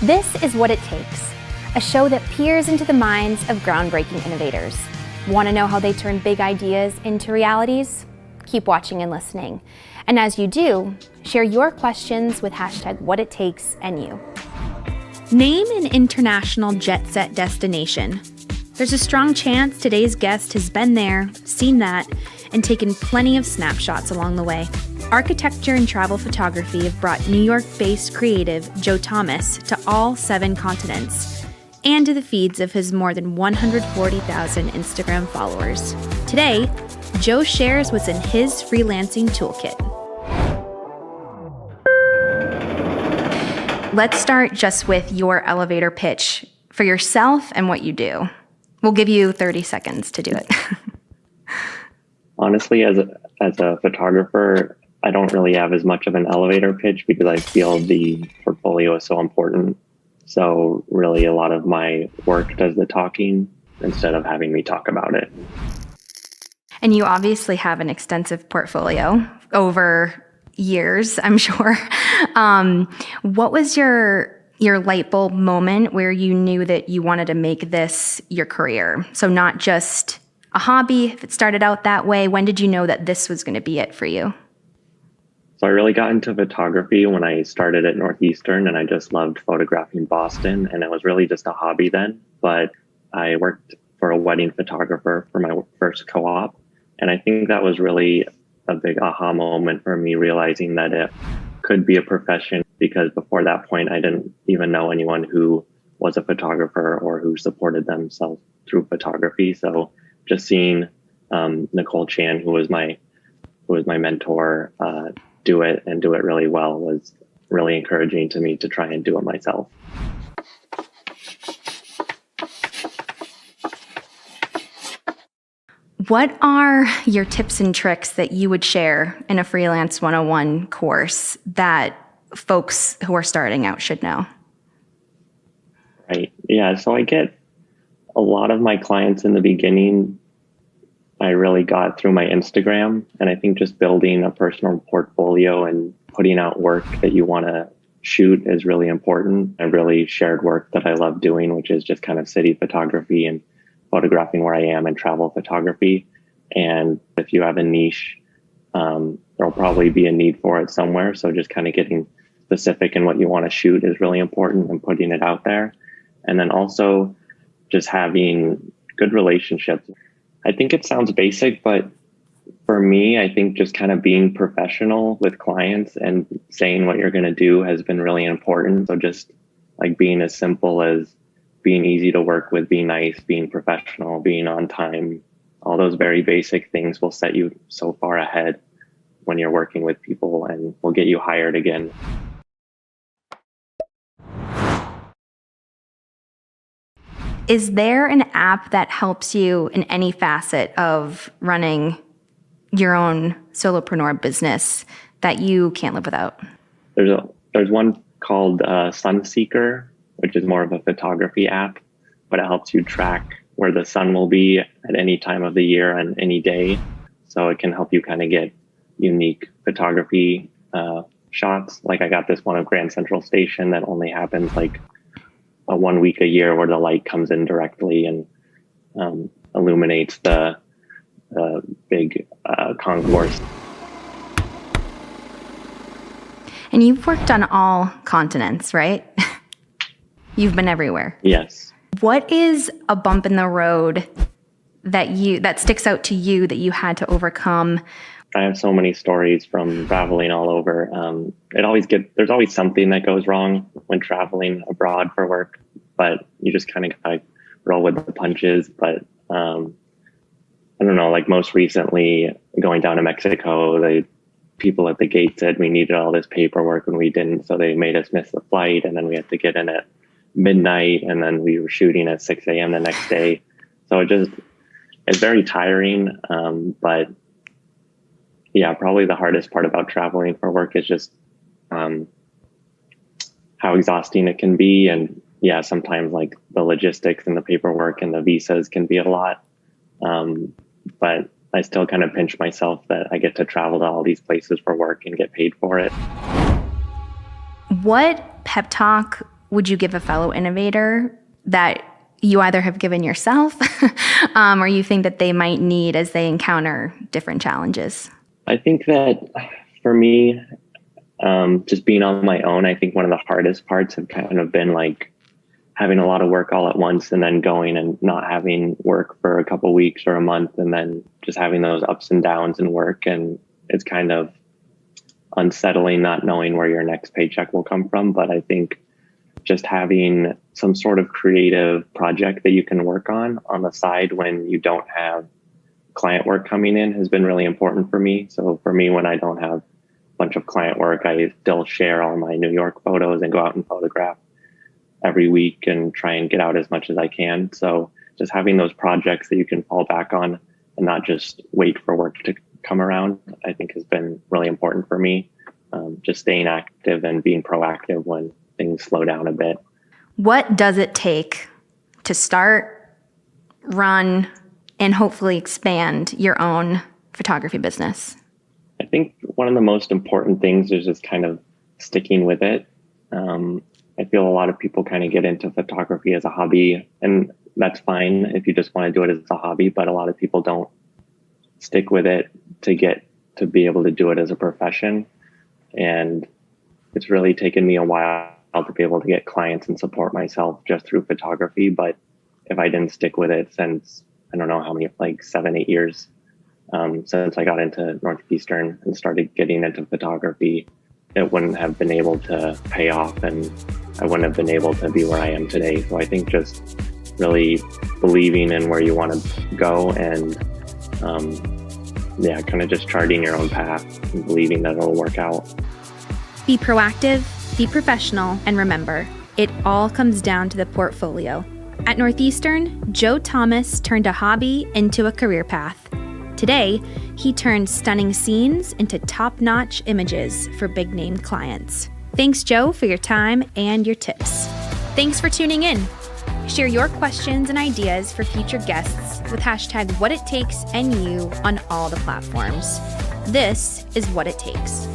This is What It Takes, a show that peers into the minds of groundbreaking innovators. Want to know how they turn big ideas into realities? Keep watching and listening. And as you do, share your questions with #WhatItTakesNU. Name an international jet set destination. There's a strong chance today's guest has been there, seen that, and taken plenty of snapshots along the way. Architecture and travel photography have brought New York-based creative Joe Thomas to all 7 continents and to the feeds of his more than 140,000 Instagram followers. Today, Joe shares what's in his freelancing toolkit. Let's start just with your elevator pitch for yourself and what you do. We'll give you 30 seconds to do it. Honestly, as a photographer, I don't really have as much of an elevator pitch because I feel the portfolio is so important. So really a lot of my work does the talking instead of having me talk about it. And you obviously have an extensive portfolio over years, I'm sure. What was your light bulb moment where you knew that you wanted to make this your career? So not just a hobby, if it started out that way, when did you know that this was going to be it for you? So I really got into photography when I started at Northeastern, and I just loved photographing Boston, and it was really just a hobby then. But I worked for a wedding photographer for my first co-op, and I think that was really a big aha moment for me, realizing that it could be a profession, because before that point, I didn't even know anyone who was a photographer or who supported themselves through photography. So just seeing Nicole Chan, who was my mentor, do it and do it really well was really encouraging to me to try and do it myself. What are your tips and tricks that you would share in a Freelance 101 course that folks who are starting out should know? Right. Yeah. So I get a lot of my clients in the beginning, I really got through my Instagram. And I think just building a personal portfolio and putting out work that you want to shoot is really important. I really shared work that I love doing, which is just kind of city photography and photographing where I am and travel photography. And if you have a niche, there'll probably be a need for it somewhere. So just kind of getting specific in what you want to shoot is really important and putting it out there. And then also just having good relationships. I think it sounds basic, but for me, I think just kind of being professional with clients and saying what you're going to do has been really important. So just like being as simple as being easy to work with, being nice, being professional, being on time, all those very basic things will set you so far ahead when you're working with people and will get you hired again. Is there an app that helps you in any facet of running your own solopreneur business that you can't live without? There's one called Sunseeker, which is more of a photography app, but it helps you track where the sun will be at any time of the year and any day. So it can help you kind of get unique photography shots. Like I got this one of Grand Central Station that only happens like 1 week a year, where the light comes in directly and illuminates the big concourse. And you've worked on all continents, right? You've been everywhere. Yes. What is a bump in the road that sticks out to you that you had to overcome? I have so many stories from traveling all over. There's always something that goes wrong when traveling abroad for work, but you just kind of gotta roll with the punches. But I don't know, like most recently going down to Mexico, the people at the gate said we needed all this paperwork and we didn't. So they made us miss the flight, and then we had to get in at midnight, and then we were shooting at 6 a.m. the next day. So it's very tiring. But yeah, probably the hardest part about traveling for work is just how exhausting it can be. And yeah, sometimes like the logistics and the paperwork and the visas can be a lot. But I still kind of pinch myself that I get to travel to all these places for work and get paid for it. What pep talk would you give a fellow innovator that you either have given yourself or you think that they might need as they encounter different challenges? I think that for me, just being on my own, I think one of the hardest parts have kind of been like having a lot of work all at once and then going and not having work for a couple of weeks or a month, and then just having those ups and downs in work. And it's kind of unsettling not knowing where your next paycheck will come from. But I think just having some sort of creative project that you can work on the side when you don't have client work coming in has been really important for me. So for me, when I don't have a bunch of client work, I still share all my New York photos and go out and photograph every week and try and get out as much as I can. So just having those projects that you can fall back on and not just wait for work to come around, I think has been really important for me. Just staying active and being proactive when things slow down a bit. What does it take to start, run, and hopefully expand your own photography business? I think one of the most important things is just kind of sticking with it. I feel a lot of people kind of get into photography as a hobby, and that's fine if you just want to do it as a hobby, but a lot of people don't stick with it to be able to do it as a profession. And it's really taken me a while to be able to get clients and support myself just through photography. But if I didn't stick with it since, I don't know how many, like 7-8 years, since I got into Northeastern and started getting into photography, it wouldn't have been able to pay off and I wouldn't have been able to be where I am today. So I think just really believing in where you want to go and kind of just charting your own path and believing that it'll work out. Be proactive, be professional, and remember, it all comes down to the portfolio. At Northeastern, Joe Thomas turned a hobby into a career path. Today, he turns stunning scenes into top-notch images for big-name clients. Thanks, Joe, for your time and your tips. Thanks for tuning in. Share your questions and ideas for future guests with hashtag #WhatItTakes and you on all the platforms. This is What It Takes.